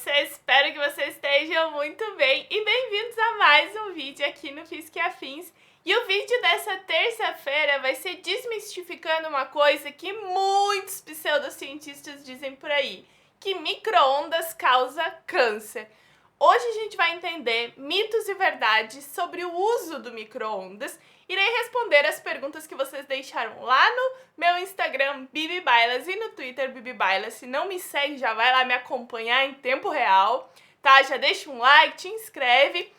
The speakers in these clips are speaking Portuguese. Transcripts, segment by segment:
você? Espero que você esteja muito bem e bem-vindos a mais um vídeo aqui no Física e Afins. E o vídeo dessa terça-feira vai ser desmistificando uma coisa que muitos pseudocientistas dizem por aí, que micro-ondas causa câncer. Hoje a gente vai entender mitos e verdades sobre o uso do micro-ondas. Irei responder as perguntas que vocês deixaram lá no meu Instagram, Bibi Bailas, e no Twitter, Bibi Bailas. Se não me segue, já vai lá me acompanhar em tempo real, tá? Já deixa um like, te inscreve.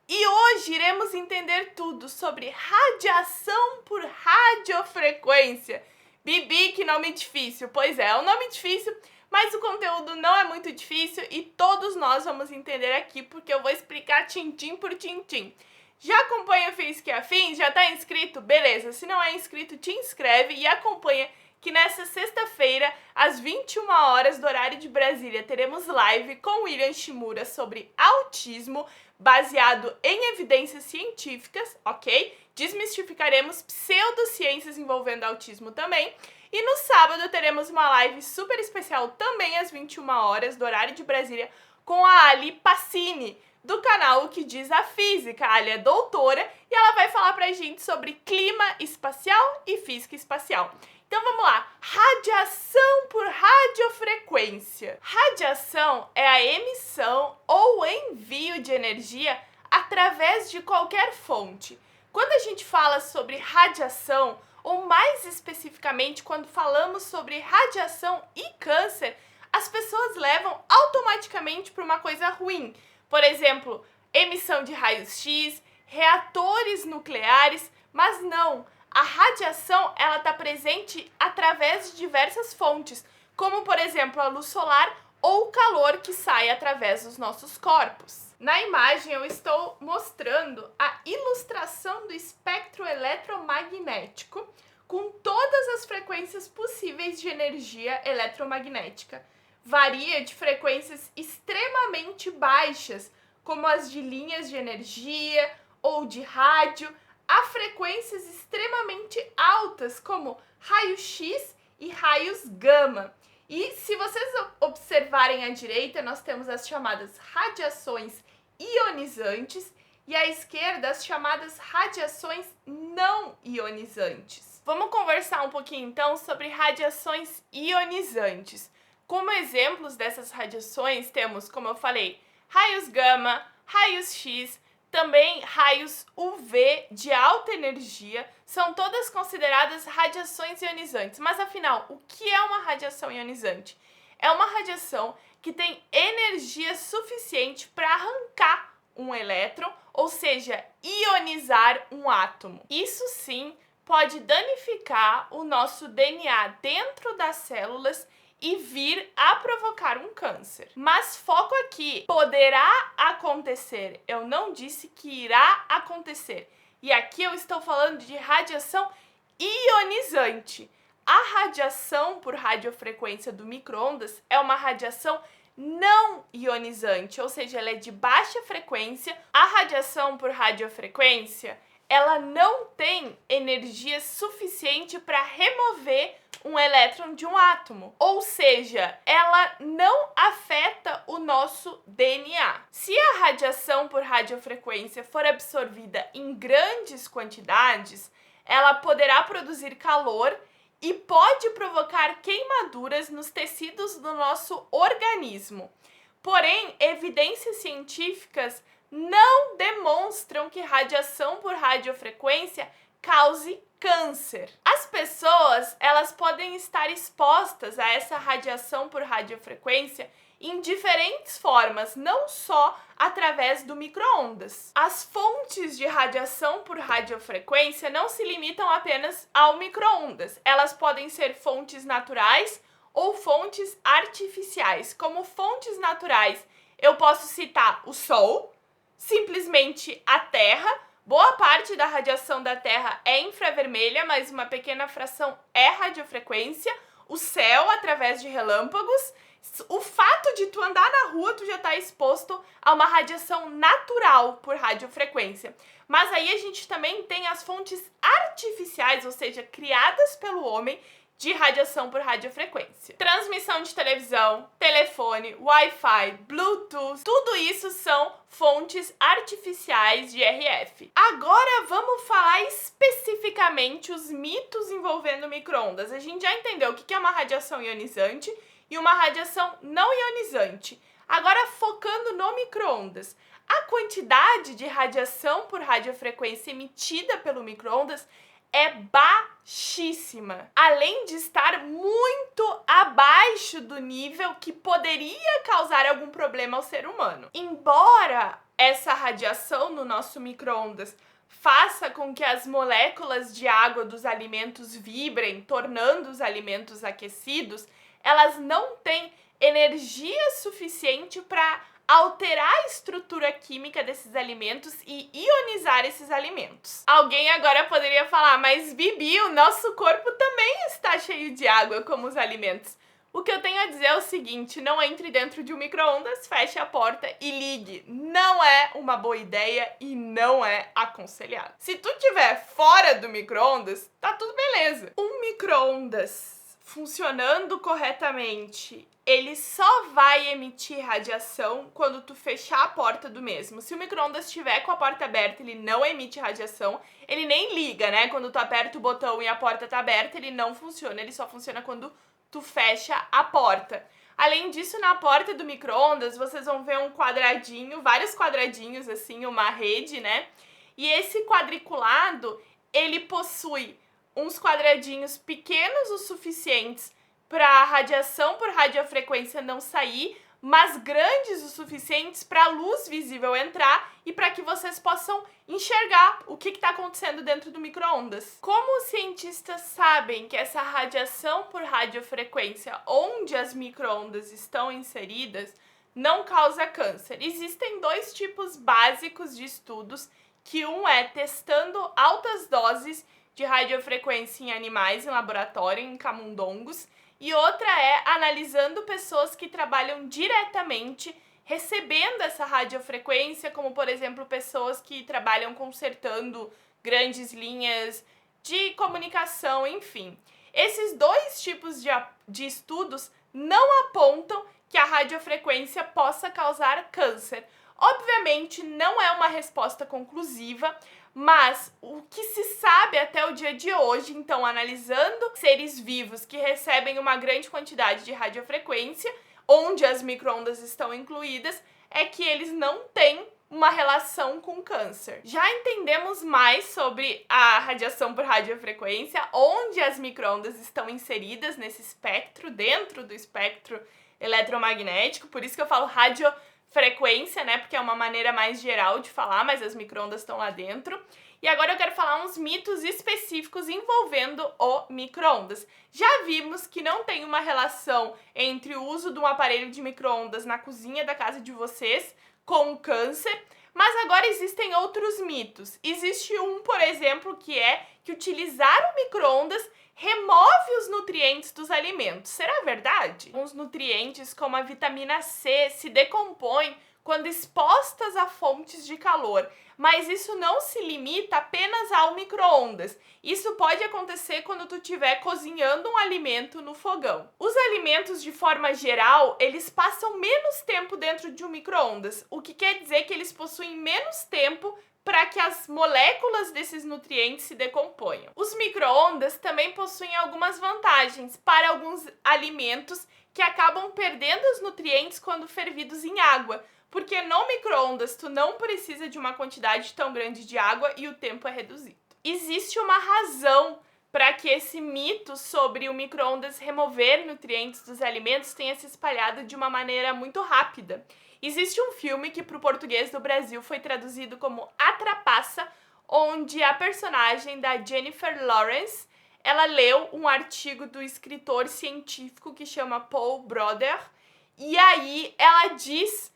E hoje iremos entender tudo sobre radiação por radiofrequência. Bibi, que nome difícil. Pois é um nome difícil, mas o conteúdo não é muito difícil e todos nós vamos entender aqui, porque eu vou explicar tintim por tintim. Já acompanha o Física e Afins? Já tá inscrito? Beleza, se não é inscrito, te inscreve e acompanha que nessa sexta-feira, às 21 horas do horário de Brasília, teremos live com William Shimura sobre autismo, baseado em evidências científicas, ok? Desmistificaremos pseudociências envolvendo autismo também. E no sábado teremos uma live super especial também às 21 horas do horário de Brasília com a Ali Pacini, do canal O Que Diz a Física. A Ali é doutora e ela vai falar pra gente sobre clima espacial e física espacial. Então vamos lá, radiação por radiofrequência. Radiação é a emissão ou envio de energia através de qualquer fonte. Quando a gente fala sobre radiação, ou mais especificamente quando falamos sobre radiação e câncer, as pessoas levam automaticamente para uma coisa ruim. Por exemplo, emissão de raios-x, reatores nucleares, mas não. A radiação ela está presente através de diversas fontes, como por exemplo a luz solar ou o calor que sai através dos nossos corpos. Na imagem eu estou mostrando a ilustração do espectro eletromagnético com todas as frequências possíveis de energia eletromagnética. Varia de frequências extremamente baixas, como as de linhas de energia ou de rádio, a frequências extremamente altas, como raio-x e raios gama. E se vocês observarem à direita, nós temos as chamadas radiações ionizantes e à esquerda as chamadas radiações não ionizantes. Vamos conversar um pouquinho então sobre radiações ionizantes. Como exemplos dessas radiações temos, como eu falei, raios gama, raios X, também raios UV de alta energia, são todas consideradas radiações ionizantes. Mas afinal, o que é uma radiação ionizante? É uma radiação que tem energia suficiente para arrancar um elétron, ou seja, ionizar um átomo. Isso sim pode danificar o nosso DNA dentro das células e vir a provocar um câncer. Mas foco aqui, poderá acontecer. Eu não disse que irá acontecer. E aqui eu estou falando de radiação ionizante. A radiação por radiofrequência do micro-ondas é uma radiação não ionizante, ou seja, ela é de baixa frequência. A radiação por radiofrequência, ela não tem energia suficiente para remover um elétron de um átomo, ou seja, ela não afeta o nosso DNA. Se a radiação por radiofrequência for absorvida em grandes quantidades, ela poderá produzir calor e pode provocar queimaduras nos tecidos do nosso organismo. Porém, evidências científicas não demonstram que radiação por radiofrequência cause câncer. As pessoas, elas podem estar expostas a essa radiação por radiofrequência em diferentes formas, não só através do micro-ondas. As fontes de radiação por radiofrequência não se limitam apenas ao micro-ondas. Elas podem ser fontes naturais ou fontes artificiais. Como fontes naturais, eu posso citar o Sol, simplesmente a Terra. Boa parte da radiação da Terra é infravermelha, mas uma pequena fração é radiofrequência. O céu, através de relâmpagos. O fato de tu andar na rua, tu já está exposto a uma radiação natural por radiofrequência. Mas aí a gente também tem as fontes artificiais, ou seja, criadas pelo homem, de radiação por radiofrequência. Transmissão de televisão, telefone, Wi-Fi, Bluetooth, tudo isso são fontes artificiais de RF. Agora vamos falar especificamente os mitos envolvendo micro-ondas. A gente já entendeu o que é uma radiação ionizante e uma radiação não ionizante. Agora focando no micro-ondas. A quantidade de radiação por radiofrequência emitida pelo micro-ondas é baixíssima, além de estar muito abaixo do nível que poderia causar algum problema ao ser humano. Embora essa radiação no nosso micro-ondas faça com que as moléculas de água dos alimentos vibrem, tornando os alimentos aquecidos, elas não têm energia suficiente para alterar a estrutura química desses alimentos e ionizar esses alimentos. Alguém agora poderia falar, mas Bibi, o nosso corpo também está cheio de água como os alimentos. O que eu tenho a dizer é o seguinte, não entre dentro de um micro-ondas, feche a porta e ligue. Não é uma boa ideia e não é aconselhado. Se tu estiver fora do micro-ondas, tá tudo beleza. Um micro-ondas funcionando corretamente, ele só vai emitir radiação quando tu fechar a porta do mesmo. Se o micro-ondas estiver com a porta aberta, ele não emite radiação, ele nem liga, né? Quando tu aperta o botão e a porta tá aberta, ele não funciona, ele só funciona quando tu fecha a porta. Além disso, na porta do micro-ondas, vocês vão ver um quadradinho, vários quadradinhos assim, uma rede, né? E esse quadriculado, ele possui uns quadradinhos pequenos o suficientes para a radiação por radiofrequência não sair, mas grandes o suficientes para a luz visível entrar e para que vocês possam enxergar o que está acontecendo dentro do micro-ondas. Como os cientistas sabem que essa radiação por radiofrequência onde as micro-ondas estão inseridas não causa câncer? Existem dois tipos básicos de estudos, que um é testando altas doses de radiofrequência em animais em laboratório, em camundongos, e outra é analisando pessoas que trabalham diretamente recebendo essa radiofrequência, como por exemplo pessoas que trabalham consertando grandes linhas de comunicação, enfim. Esses dois tipos de estudos não apontam que a radiofrequência possa causar câncer. Obviamente não é uma resposta conclusiva, mas o que se sabe até o dia de hoje, então analisando seres vivos que recebem uma grande quantidade de radiofrequência, onde as micro-ondas estão incluídas, é que eles não têm uma relação com câncer. Já entendemos mais sobre a radiação por radiofrequência, onde as micro-ondas estão inseridas nesse espectro, dentro do espectro eletromagnético, por isso que eu falo radiofrequência, né, porque é uma maneira mais geral de falar, mas as micro-ondas estão lá dentro. E agora eu quero falar uns mitos específicos envolvendo o micro-ondas. Já vimos que não tem uma relação entre o uso de um aparelho de micro-ondas na cozinha da casa de vocês com o câncer, mas agora existem outros mitos. Existe um, por exemplo, que é que utilizar o micro-ondas remove os nutrientes dos alimentos. Será verdade? Uns nutrientes, como a vitamina C, se decompõem quando expostas a fontes de calor, mas isso não se limita apenas ao micro-ondas. Isso pode acontecer quando tu estiver cozinhando um alimento no fogão. Os alimentos, de forma geral, eles passam menos tempo dentro de um micro-ondas, o que quer dizer que eles possuem menos tempo para que as moléculas desses nutrientes se decomponham. Os micro-ondas também possuem algumas vantagens para alguns alimentos que acabam perdendo os nutrientes quando fervidos em água, porque no micro-ondas tu não precisa de uma quantidade tão grande de água e o tempo é reduzido. Existe uma razão para que esse mito sobre o micro-ondas remover nutrientes dos alimentos tenha se espalhado de uma maneira muito rápida. Existe um filme que para o português do Brasil foi traduzido como A Trapaça, onde a personagem da Jennifer Lawrence, ela leu um artigo do escritor científico que chama Paul Broder, e aí ela diz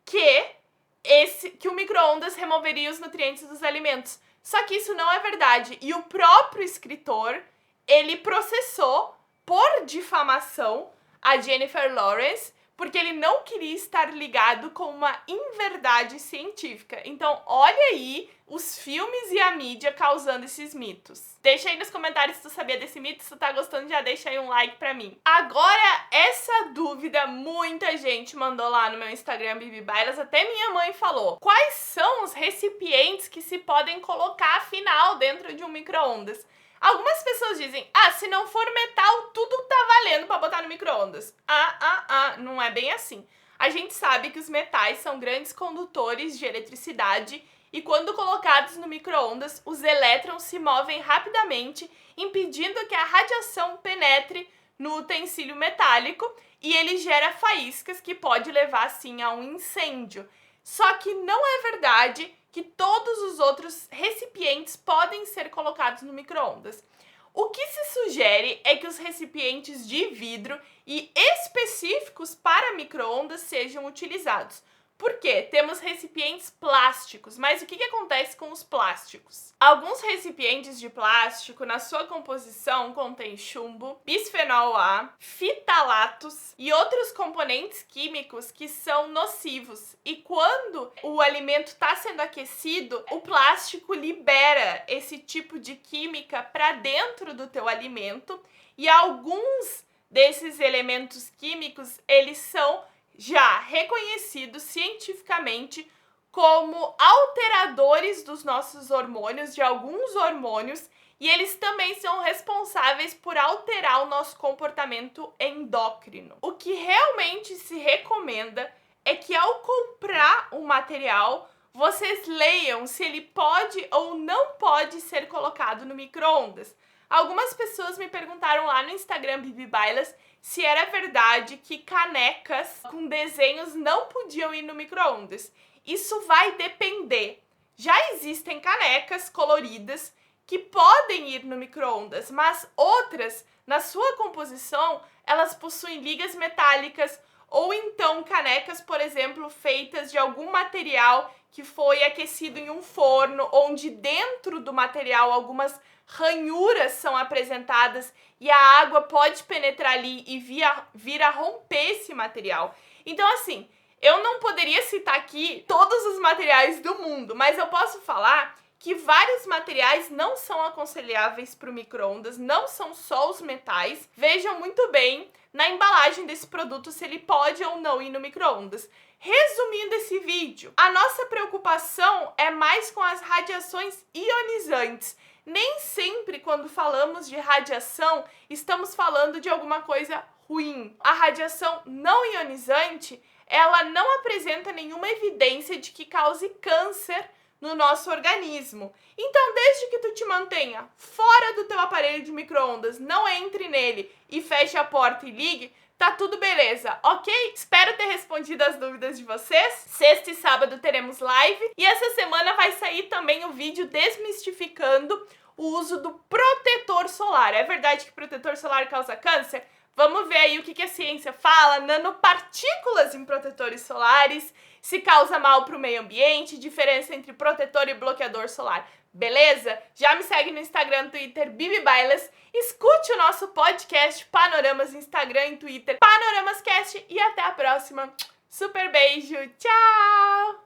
que o micro-ondas removeria os nutrientes dos alimentos. Só que isso não é verdade. E o próprio escritor, ele processou por difamação a Jennifer Lawrence, porque ele não queria estar ligado com uma inverdade científica. Então, olha aí os filmes e a mídia causando esses mitos. Deixa aí nos comentários se tu sabia desse mito, se tu tá gostando, já deixa aí um like pra mim. Agora, essa dúvida muita gente mandou lá no meu Instagram, Bibi Bailas, até minha mãe falou. Quais são os recipientes que se podem colocar, afinal, dentro de um micro-ondas? Algumas pessoas dizem, se não for metal, tudo tá valendo pra botar no micro-ondas. Não é bem assim. A gente sabe que os metais são grandes condutores de eletricidade e quando colocados no micro-ondas, os elétrons se movem rapidamente, impedindo que a radiação penetre no utensílio metálico e ele gera faíscas que pode levar, sim, a um incêndio. Só que não é verdade que todos os outros recipientes podem ser colocados no micro-ondas. O que se sugere é que os recipientes de vidro e específicos para micro-ondas sejam utilizados. Por quê? Temos recipientes plásticos, mas o que acontece com os plásticos? Alguns recipientes de plástico, na sua composição, contêm chumbo, bisfenol A, fitalatos e outros componentes químicos que são nocivos. E quando o alimento está sendo aquecido, o plástico libera esse tipo de química para dentro do teu alimento e alguns desses elementos químicos, eles são já reconhecidos cientificamente como alteradores dos nossos hormônios, de alguns hormônios, e eles também são responsáveis por alterar o nosso comportamento endócrino. O que realmente se recomenda é que ao comprar um material, vocês leiam se ele pode ou não pode ser colocado no micro-ondas. Algumas pessoas me perguntaram lá no Instagram Bibi Bailas se era verdade que canecas com desenhos não podiam ir no micro-ondas. Isso vai depender. Já existem canecas coloridas que podem ir no micro-ondas, mas outras, na sua composição, elas possuem ligas metálicas ou então canecas, por exemplo, feitas de algum material que foi aquecido em um forno, onde dentro do material algumas ranhuras são apresentadas e a água pode penetrar ali e vir a romper esse material. Então, assim, eu não poderia citar aqui todos os materiais do mundo, mas eu posso falar que vários materiais não são aconselháveis para o micro-ondas, não são só os metais. Vejam muito bem na embalagem desse produto se ele pode ou não ir no micro-ondas. Resumindo esse vídeo, a nossa preocupação é mais com as radiações ionizantes. Nem sempre quando falamos de radiação, estamos falando de alguma coisa ruim. A radiação não ionizante, ela não apresenta nenhuma evidência de que cause câncer no nosso organismo. Então, desde que tu te mantenha fora do teu aparelho de micro-ondas, não entre nele e feche a porta e ligue, tá tudo beleza, ok? Espero ter respondido as dúvidas de vocês. Sexta e sábado teremos live e essa semana vai sair também o vídeo desmistificando o uso do protetor solar. É verdade que protetor solar causa câncer? Vamos ver aí o que a ciência fala, nanopartículas em protetores solares, se causa mal para o meio ambiente, diferença entre protetor e bloqueador solar. Beleza? Já me segue no Instagram, Twitter, Bibi Bailas. Escute o nosso podcast Panoramas no Instagram e Twitter, PanoramasCast. E até a próxima. Super beijo. Tchau!